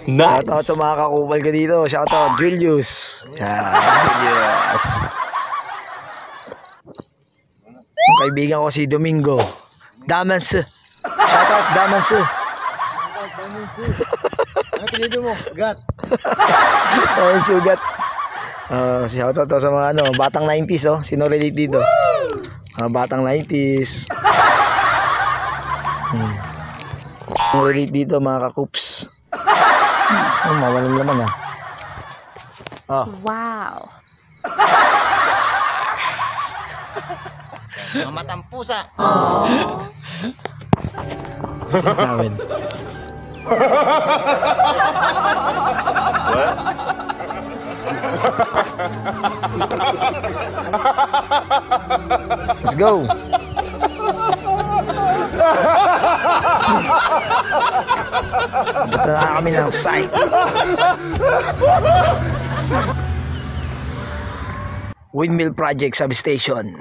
Nice. Shoutout sa mga kakupal ko dito. Shoutout Julius. Julius. Ang kaibigan ko si Domingo. Damans. Shoutout Damans. Ano pilido mo? Gat. Oh, sugat. Shoutout to sa mga batang 90s oh. Sino relate dito? Batang 90s. Sino relate dito mga kakups? Mawalan naman Wow. Mga matang pusa. Namin. Let's go. Dito na kami ng site. Windmill Project Substation.